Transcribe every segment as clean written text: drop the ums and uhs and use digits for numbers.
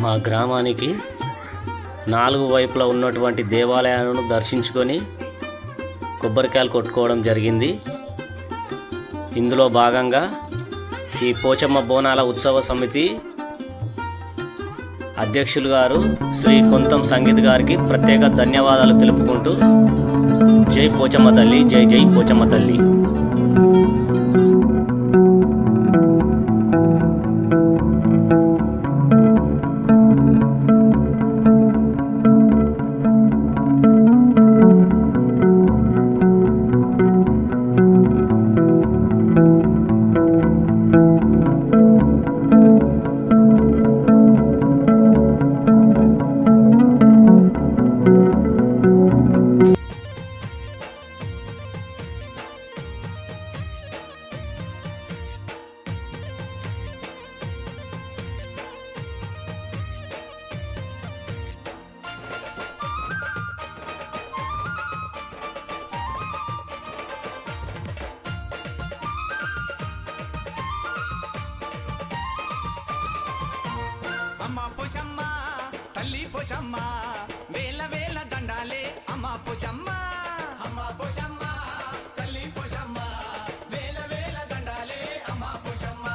మా గ్రామానికి 4 వైపులా ఉన్నటువంటి దేవాలయాలను దర్శించుకొని కొబ్బరికాయలు కొట్టుకోవడం జరిగింది. ఇందులో భాగంగా ఈ పోచమ్మ బోనాల ఉత్సవ సమితి అధ్యక్షులు గారు శ్రీ కొంతం సంగీత్ గారికి ప్రత్యేక ధన్యవాదాలు తెలుపుకుంటూ జై పోచమ్మ తల్లి, జై జై పోచమ్మ తల్లి. అమ్మ పోషమ్మ తల్లి పోషమ్మ వేల వేల దండాలే అమ్మ పోషమ్మ. అమ్మ పోషమ్మ తల్లి పోషమ్మ వేల వేల దండాలే అమ్మ పోషమ్మ.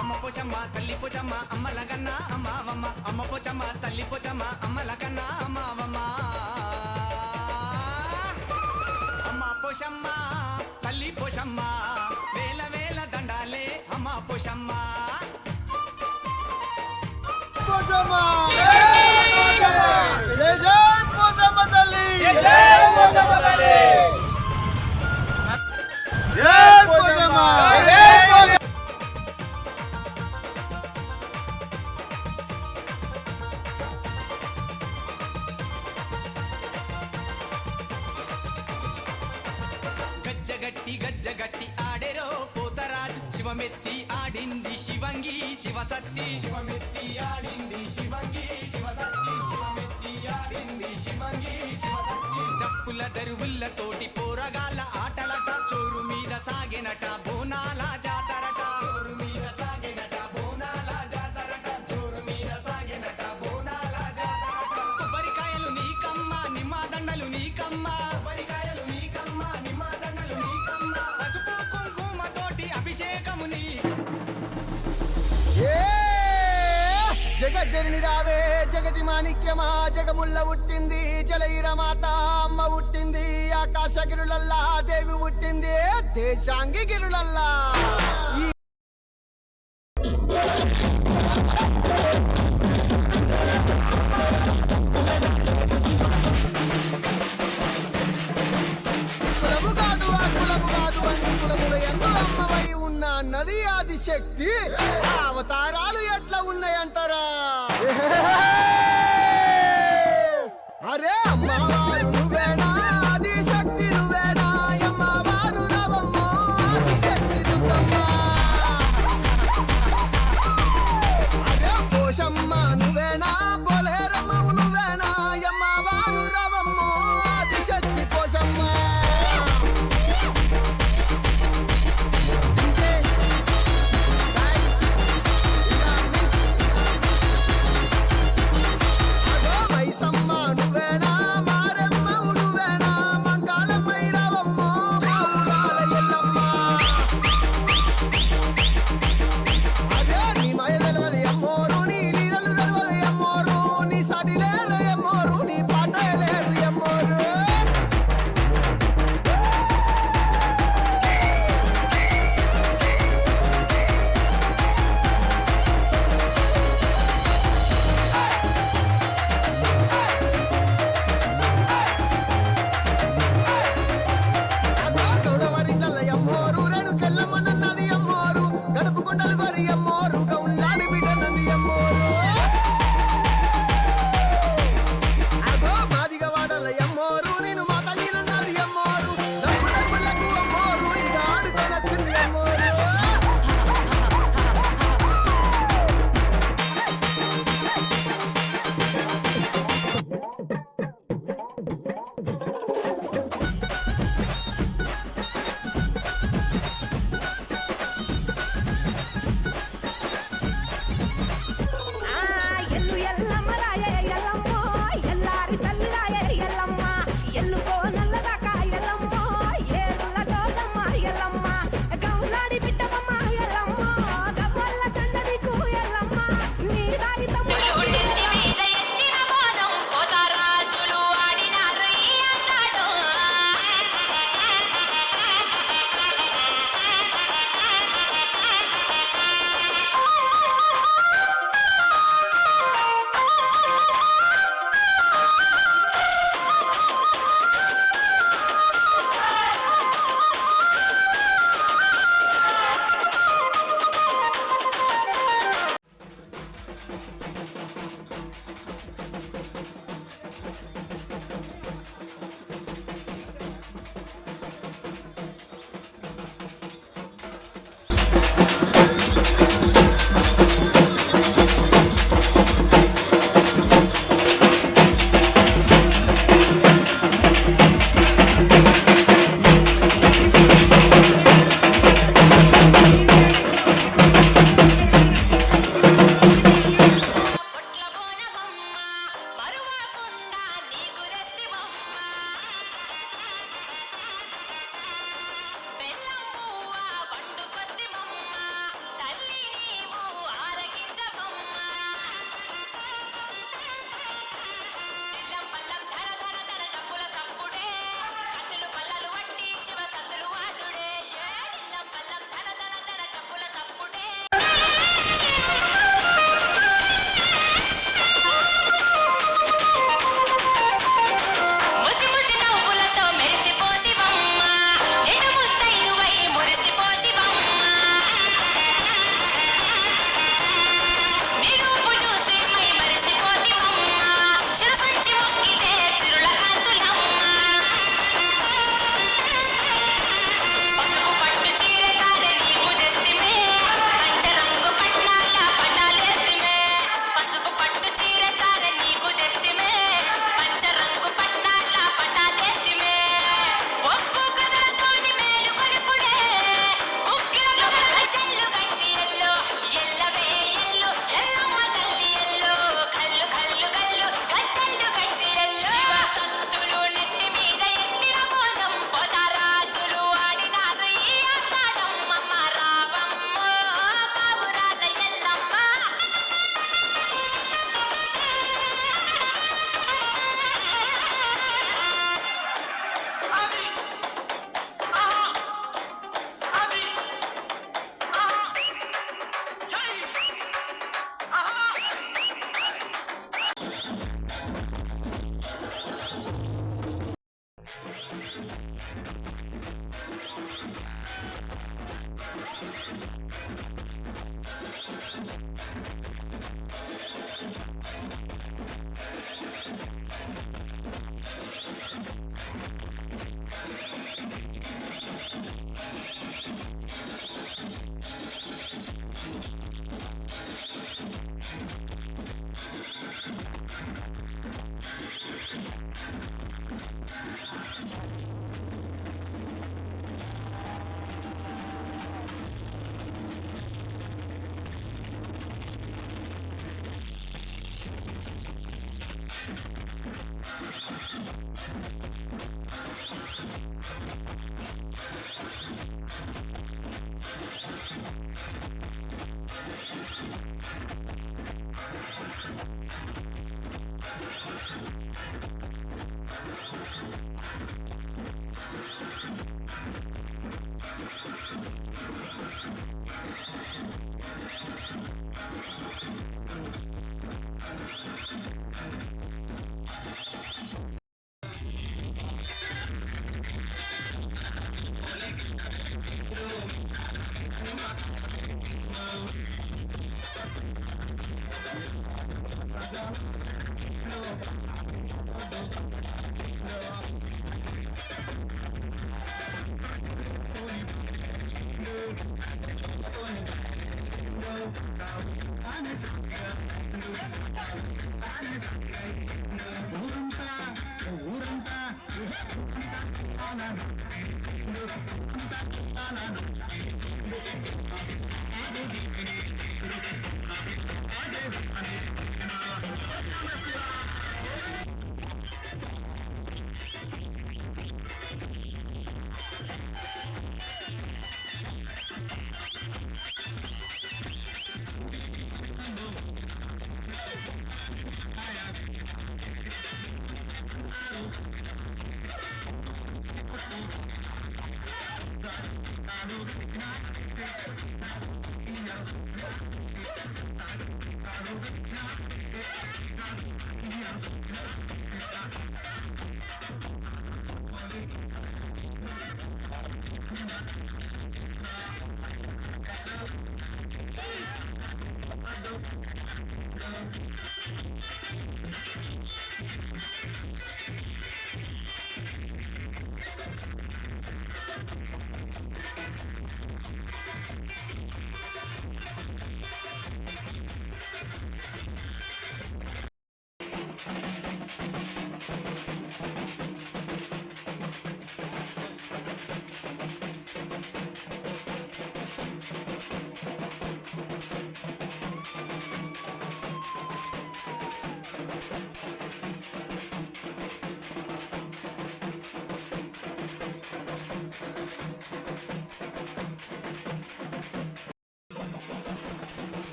అమ్మ పోషమ్మ తల్లి పోషమ్మ అమ్మల కన్నా అమ్మవమ్మ. అమ్మ పోషమ్మ తల్లి పోషమ్మ అమ్మల కన్నా అమ్మవమ్మ. అమ్మ పోషమ్మ తల్లి పోషమ్మ వేల వేల దండాలే అమ్మ పోషమ్మ. పోచమ్మ జై జై పోచమ్మ తల్లి, జై పోచమ్మ తల్లి, జై పోచమ్మ, జై పోచమ్మ. గజ్జగట్టి గజ్జగట్టి ఆడేరో పోతరాజు శివమెత్తి ఆడింది శివంగి శివసత్తి. శివమెత్తి ఆడింది శివంగి శివసత్తి. శివమెత్తి ఆడింది శివంగి శివసత్తి. డప్పుల దరువుల్లతోటి పోరగాళ్ళ ఆటలట చోరు మీద సాగెనట బోనాల జాతరట. చోరు మీద సాగెనట బోనాల జాతరట. చోరు మీద సాగెనట బోనాల జాతరట. కొబ్బరికాయలు నీకమ్మ నిమ్మ దండలు నీకమ్మ. కొబ్బరికాయలు నీకమ్మ నిమ్మ దండలు నీకమ్మ. పసుపు కుంకుమ తోటి అభిషేకము నీ. జగజ్జనని రావే జగతి మాణిక్యమా, జగముల్ల పుట్టింది జలైర మాత అమ్మ పుట్టింది. ఆకాశ గిరులల్లా దేవి పుట్టింది దేశాంగి గిరులల్లా. కులము కాదు ఆ కులము కాదు అన్ని కులములు ఎందు అమ్మవై ఉన్న నది ఆదిశక్తి. అవతారాలు ఎట్లా ఉన్నాయంటారా? అరే అమ్మవారు నువ్వేనా, ఆదిశక్తి నువ్వేనా, అమ్మవారు రవమ్మ ఆదిశక్తి దుర్గమ్మ. అరే పోషమ్మ నువ్వేనా, పోలేరమ్మవు నువ్వేనా, అమ్మవారు రవమ్మ ఆదిశక్తి పోషమ్మ. వైసమ్మ నువ్వేనా, మారమ్మ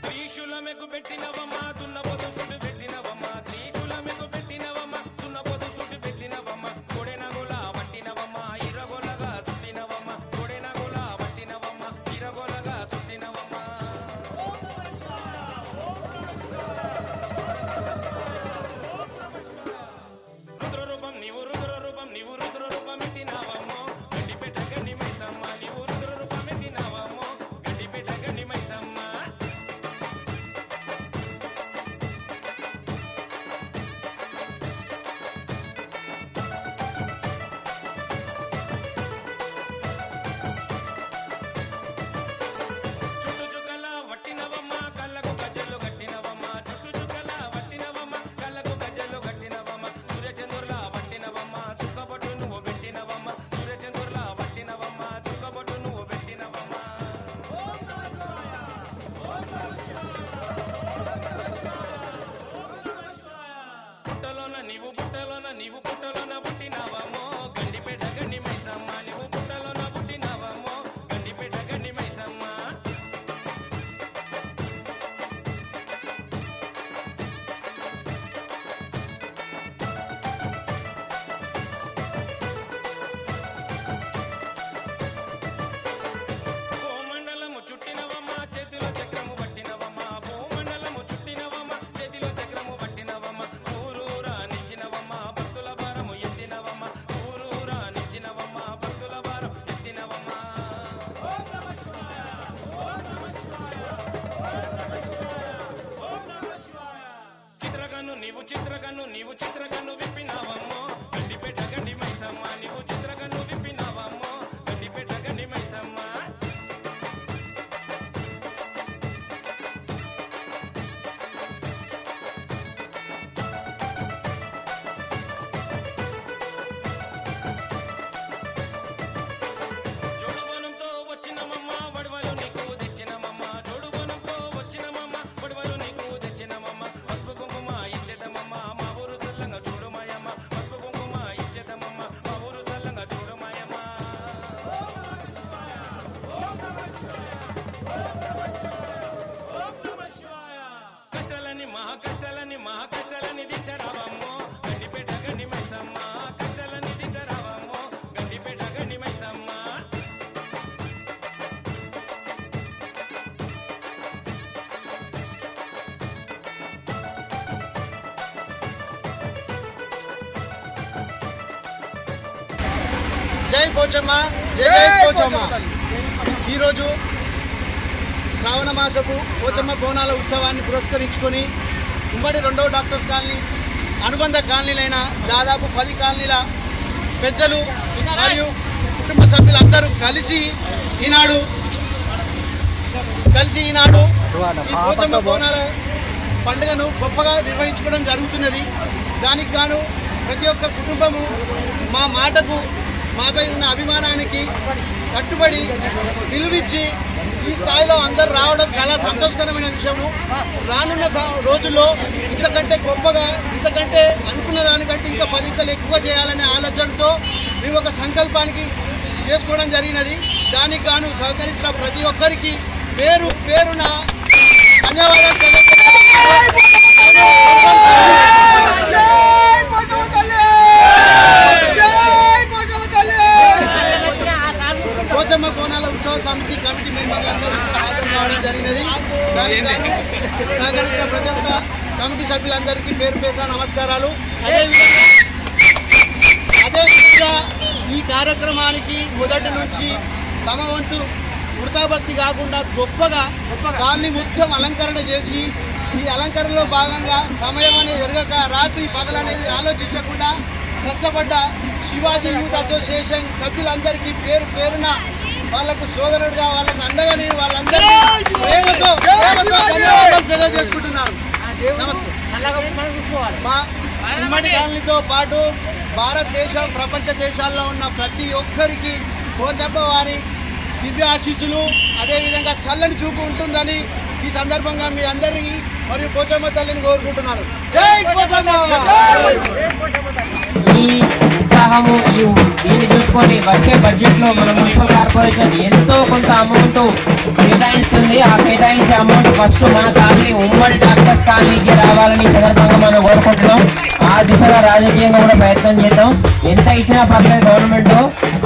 త్రిశూలమెకు పెట్టినవమ్మా దున్నపోతు సుట్టు పెట్టినవమ్మా త్రిశూలమెకు పెట్టినవమ్మా దున్నపోతు సుట్టు పెట్టినవమ్మా కొడెనగుల పట్టినవమ్మా ఇరగొలగా సుట్టినవమ్మా కొడెనగుల పట్టినవమ్మా ఇరగొలగా సుట్టినవమ్మా రుద్రరూపం నీవు రుద్రరూపం నీవు రుద్రరూపం ఎత్తినావమ్మో గడ్డిపేట గండి మైసమ్మ నీవు రుద్రరూపం ఎత్తినావమ్మో గడ్డిపేట గండి మైసమ్మ నీవు పుట్టలోన పుట్టినావమ్మో గండిపేట గండి మైసమ్మ నీవు పుట్టలోన పుట్టినావమ్మో గండిపేట గండి మైసమ్మ చిత్రకన్ను విప్పినావమ్మో గండిపేట గండి మైసమ్మ నీవు చిత్రకన్ను విప్పినావమ్మో గండిపేట గండి మైసమ్మ జోడుబోనంతో వచ్చినమమ్మ వడవలు నీకు తెచ్చినమమ్మ జోడుబోనంతో వచ్చినమమ్మ వడవలు నీకు తెచ్చినమమ్మ పసుపు కుంకుమ ఇచ్చేదమమ్మ మా ఊరు సల్లంగా చూడుమాయమ్మ పసుపు కుంకుమ ఇచ్చేదమమ్మ మా ఊరు సల్లంగా చూడుమాయమ్మ కష్టాలని మహా కష్టాలని దించరావమ్మో గండిపేట గండి మైసమ్మ కష్టాలని దించరావమ్మో గండిపేట గండి మైసమ్మ జై పోచమ్మ, జై జై పోచమ్మ. ఈరోజు శ్రావణ మాసపు పోచమ్మ బోనాల ఉత్సవాన్ని పురస్కరించుకొని ఉమ్మడి 2వ డాక్టర్స్ కాలనీ అనుబంధ కాలనీలైన దాదాపు 10 కాలనీల పెద్దలు మరియు కుటుంబ సభ్యులందరూ కలిసి ఈనాడు ఈ పోచమ్మ బోనాల పండుగను గొప్పగా నిర్వహించుకోవడం జరుగుతున్నది. దానికి గాను ప్రతి ఒక్క కుటుంబము మా మాటకు మాపై ఉన్న అభిమానానికి కట్టుబడి విలువిచ్చి ఈ స్థాయిలో అందరూ రావడం చాలా సంతోషకరమైన విషయము. రానున్న రోజుల్లో ఇంతకంటే గొప్పగా, ఇంతకంటే అనుకున్న దానికంటే ఇంకా 10 ఎక్కువ చేయాలనే ఆలోచనతో మేము ఒక సంకల్పానికి చేసుకోవడం జరిగినది. దానికి గాను సహకరించిన ప్రతి ఒక్కరికి పేరు పేరున ధన్యవాదాలు పోచమ్మ బోనాల ఉత్సవ సమితి కమిటీ మెంబర్లందరూ హాజరు కావడం జరిగినది. సహకరించిన ప్రతి ఒక్క కమిటీ సభ్యులందరికీ పేరు పేరున నమస్కారాలు. అదేవిధంగా ఈ కార్యక్రమానికి మొదటి నుంచి తమ వంతు వృతాభక్తి కాకుండా గొప్పగా కాలనీ మొత్తం అలంకరణ చేసి, ఈ అలంకరణలో భాగంగా సమయం అనేది జరగక రాత్రి పగలనేది ఆలోచించకుండా కష్టపడ్డ శివాజీ యూత్ అసోసియేషన్ సభ్యులందరికీ పేరు పేరున వాళ్ళకు సోదరుడుగా, వాళ్ళకు అండగా నేను వాళ్ళందరినీ ప్రేమతో తెలియజేసుకుంటున్నాను. నమస్తే. మా ఉమ్మడి కాలనీతో పాటు భారతదేశం, ప్రపంచ దేశాల్లో ఉన్న ప్రతి ఒక్కరికి పోచమ్మ వారి దివ్య ఆశీస్సులు, అదేవిధంగా చల్లని చూపు ఉంటుందని ఈ సందర్భంగా మీ అందరికీ మరియు పోచమ్మ తల్లిని కోరుకుంటున్నాను. జై పోచమ్మ. ఈ ఉత్సాహము దీన్ని చూసుకొని వచ్చే బడ్జెట్లో మన మున్సిపల్ కార్పొరేషన్ ఎంతో కొంత అమౌంట్ కేటాయిస్తుంది. ఆ కేటాయించే అమౌంట్ ఫస్ట్ మన కాలనీ ఉమ్మడి డాక్టర్స్ కాలనీకి రావాలని సందర్భంగా మనం కోరుకుంటున్నాం. ఆ దిశగా రాజకీయంగా కూడా ప్రయత్నం చేద్దాం. ఎంత ఇచ్చినా పర్లేదు గవర్నమెంట్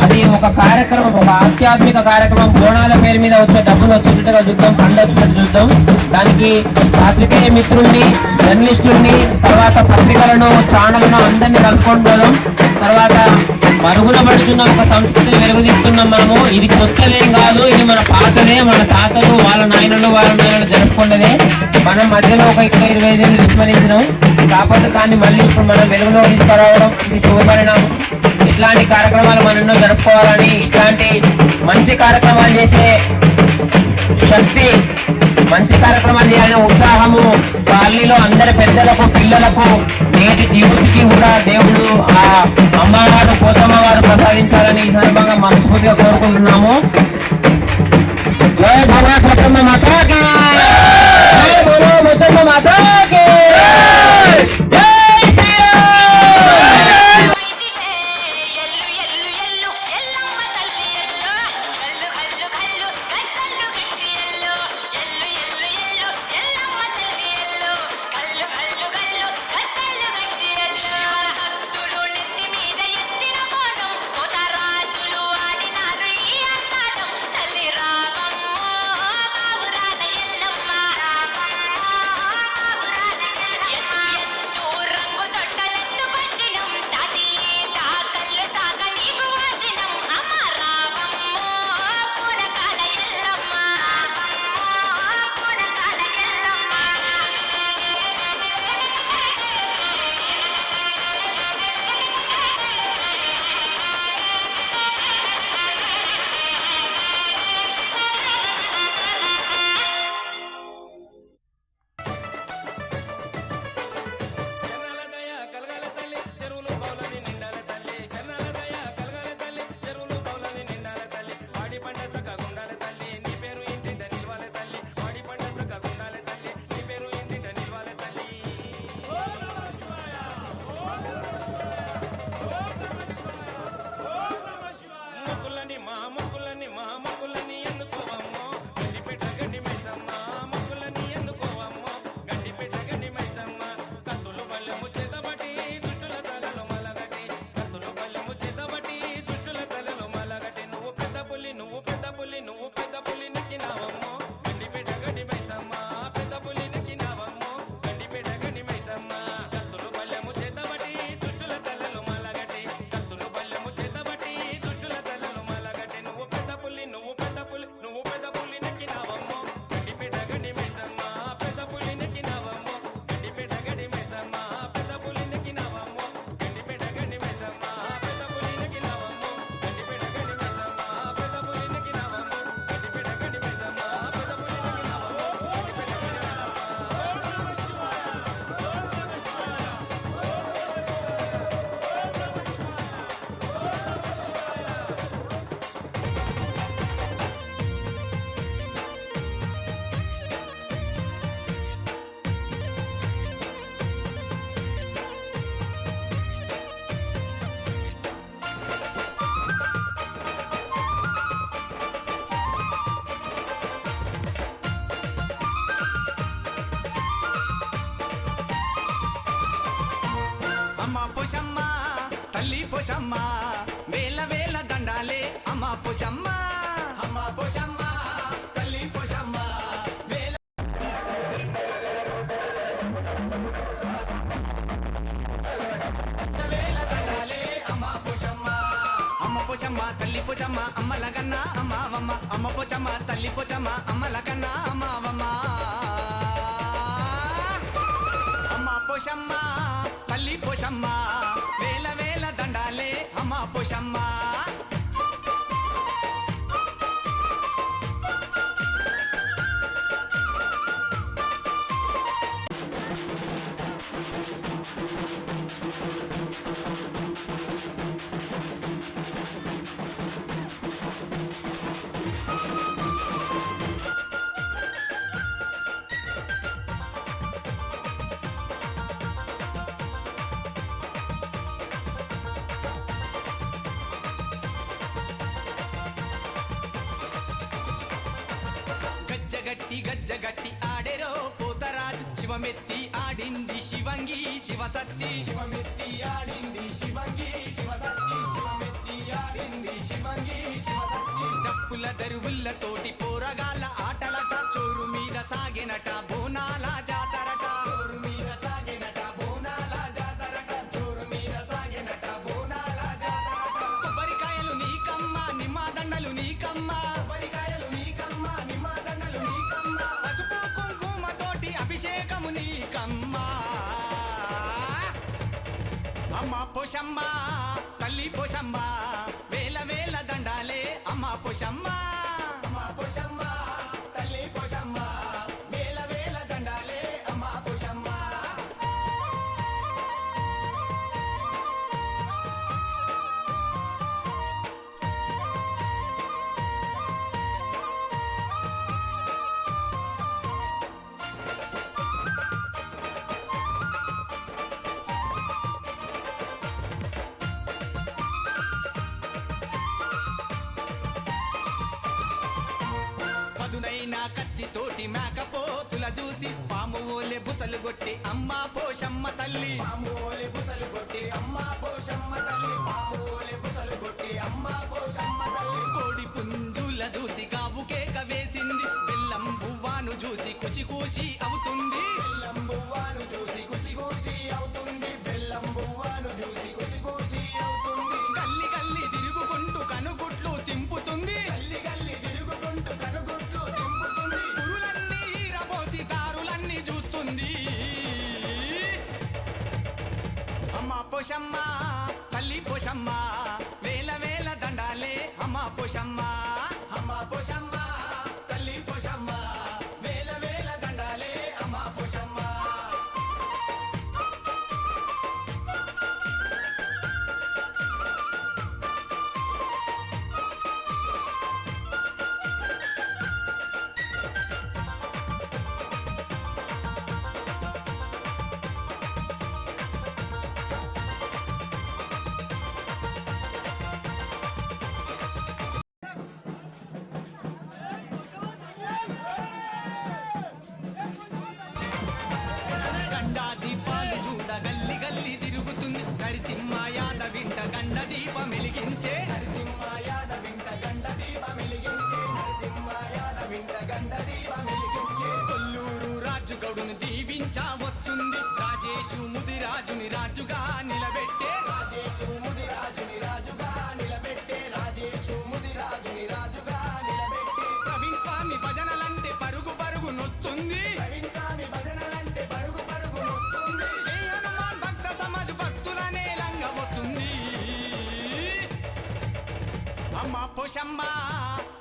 అది ఒక కార్యక్రమం, ఒక ఆధ్యాత్మిక కార్యక్రమం, బోనాల పేరు మీద వచ్చే డబ్బులు వచ్చేటట్టుగా చూద్దాం, ఫండ్ వచ్చినట్టు చూద్దాం. దానికి పాత్రికేయ మిత్రుల్ని, జర్నలిస్టుల్ని, తర్వాత పత్రికలను, ఛానల్ను అందరినీ కలుపుకొని పోదాం. తర్వాత మరుగున పడుతున్న ఒక సంస్కృతిని వెలుగుదిస్తున్నాం మనము. ఇది కొత్తలేం కాదు, ఇది మన పాతదే. మన తాతలు, వాళ్ళ నాయనలు జరుపుకున్నదే. మనం మధ్యలో ఒక 25 ఏళ్ళు విస్మరించినాం. కాకపోతే దాన్ని మళ్ళీ ఇప్పుడు మనం వెలుగులో తీసుకురావడం ఇది శుభపరిణామం. ఇట్లాంటి కార్యక్రమాలు మనం ఎన్నో జరుపుకోవాలని, ఇట్లాంటి మంచి కార్యక్రమాలు చేసే శక్తి, మంచి కార్యక్రమాలు చేయాలనే ఉత్సాహము కాలనీలో అందరి పెద్దలకు, పిల్లలకు, నేటి యూత్కి కూడా దేవుడు ఆ అమ్మవారు, పోతమ్మ వారు ప్రసాదించాలని ఈ సందర్భంగా మనస్ఫూర్తిగా కోరుకుంటున్నాము. జై భగవా పోతమ్మ మాతాకి, జై బోలో పోతమ్మ మాతాకి, జై ఎత్తు అమ్మ పోషమ్మ తల్లి పోషమ్మ వేల వేల దండాలే అమ్మ పోషమ్మ అమ్మ పోషమ్మ తల్లి పోషమ్మ వేల వేల దండాలే అమ్మ పోషమ్మ అమ్మ పోషమ్మ తల్లి పోషమ్మ అమ్మల కన్నా అమ్మవమ్మ అమ్మ పోషమ్మ తల్లి పోషమ్మ అమ్మల కన్నా అమ్మవమ్మ అమ్మ పోషమ్మ తల్లి పోషమ్మ వేల వేల దండాలే అమ్మ పోషమ్మ గజ్జగట్టి ఆడేరో పోతరాజు శివమెత్తి ఆడింది శివంగి శివసత్తి శివమెత్తి ఆడింది శివంగి శివసత్తి శివమెత్తి ఆడింది శివంగి శివసత్తి డప్పుల దరువుల్లతోటి పోరగాళ్ళ ఆటలట చోరు మీద సాగినట బోనాల జాతరట చోరు మీద సాగినట బోనాల జాతరట చోరు మీద సాగినట బోనాల జాతరట కొబ్బరికాయలు నీకమ్మ నిమ్మదండలు నీకమ్మ కొబ్బరికాయలు నీకమ్మ నిమ్మదండలు నీకమ్మ పసుపు కుంకుమతోటి అభిషేకము నీకమ్మ అమ్మ పోషమ్మ తల్లి పోషమ్మ వేల వేల దండాలే అమ్మ పోషమ్మ అమ్మ పోషమ్మ తల్లి పోషమ్మ వేల వేల దండాలే అమ్మ పోషమ్మ పదునైన కత్తితోటి మేకపోతుల చూసి పాము ఓలే బుసలు కొట్టి అమ్మ పోషమ్మ తల్లి పాము ఓలే బుసలు కొట్టి అమ్మ పోషమ్మ తల్లి పాము ఓలే బుసలు కొట్టి అమ్మ పోషమ్మ తల్లి కోడి పుంజుల చూసి గావు కేక వేసింది బెల్లం బువ్వాను చూసి కుచి కూసి అవుతుంది బెల్లం బువ్వాను చూసి కుసి కూసి అవుతుంది బెల్లం బువ్వాను చూసి కుసి కూసి అవుతుంది గల్లి గల్లి తిరుగుకుంటూ కనుగుట్లు తింపుతుంది గల్లి గల్లి తిరుగుకుంటూ కనుగుట్లు తింపుతుంది పురులన్నీ ఈరబోసి దారులన్నీ చూస్తుంది అమ్మ పోషమ్మ తల్లి పోషమ్మ వేల వేల దండాలే అమ్మ పోషమ్మ అమ్మ పోషమ్మ తల్లి పోషమ్మ వేల వేల దండాలే అమ్మ పోషమ్మ గండా దీపాలు చూడ గల్లి గల్లి తిరుగుతుంది నరసింహ యాదవింట గండ దీపం వెలిగించే నరసింహ యాదవింట గండ దీపం వెలిగించే నరసింహ యాదవింట గండ దీపం వెలిగించే కొల్లూరు రాజు గౌడును దీవించా వస్తుంది రాజేషు ముదిరాజుని రాజుగా నిలబెట్టే రాజేషు ముదిరాజుని రాజుగా నిలబెట్టే రాజేషు ముదిరాజుని రాజుగా నిలబెట్టే ప్రవీణ్ స్వామి భజనలంటే పరుగు పరుగు నొస్తుంది ప్రవీణ్ స్వామి భజనలంటే పరుగు పరుగు నొస్తుంది జై హనుమాన్ భక్త సమాజ్ భక్తులనే లంగ వస్తుంది అమ్మ పోషమ్మ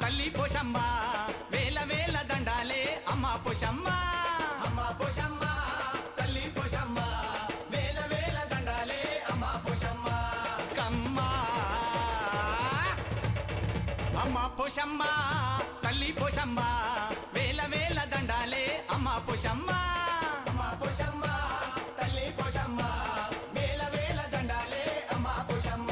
తల్లి పోషమ్మ వేల వేల దండాలే అమ్మ పోషమ్మ అమ్మ పోషమ్మ తల్లి పోషమ్మ వేల వేల దండాలే అమ్మ పోషమ్మ కమ్మ అమ్మ పోషమ్మ తల్లి పోషమ్మ వేల వేల దండాలే అమ్మ పోషమ్మ అమ్మ పోషమ్మ తల్లి పోషమ్మ వేల వేల దండాలే అమ్మ పోషమ్మ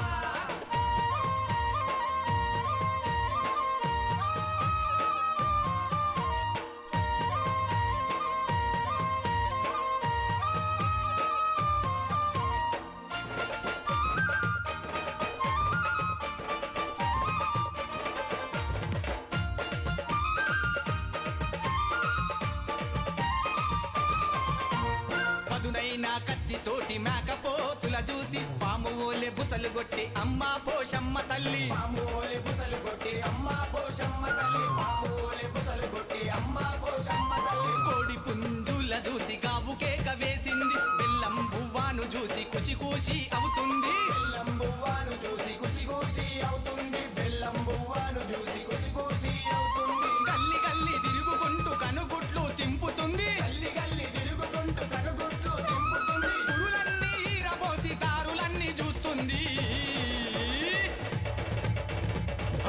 బుసలు కొట్టి అమ్మ పోషమ్మ తల్లి పాములే బుసలు కొట్టి అమ్మ పోషమ్మ తల్లి పాములే బుసలు కొట్టి అమ్మ పోషమ్మ తల్లి కోడి పుంజుల చూసి కావు కేక వేసింది బెల్లం బువ్వాను చూసి కుచి కూసి అవుతుంది బెల్లం బువ్వాను చూసి కుసి కూసి అవుతుంది బెల్లం బువ్వాను చూసి కుసి కూసి అవుతుంది గల్లి గల్లి తిరుగుకుంటూ కనుగుట్లు తింపుతుంది గల్లి గల్లి తిరుగుకుంటూ కనుగుట్లు తింపుతుంది పురులన్నీ ఈరబోసి దారులన్నీ చూస్తుంది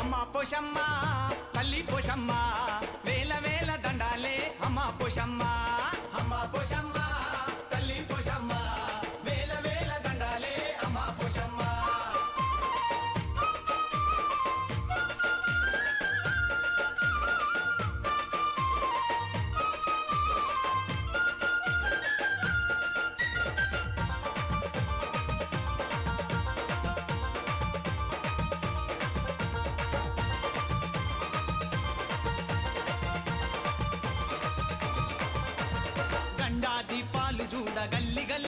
అమ్మ పోషమ్మ తల్లి పోషమ్మ వేల వేల దండాలే అమ్మ పోషమ్మ అమ్మ పోషమ్మ తల్లి పోషమ్మ వేల వేల దండాలే అమ్మ పోషమ్మ గండా దీపాలు చూడ గల్లి గల్లి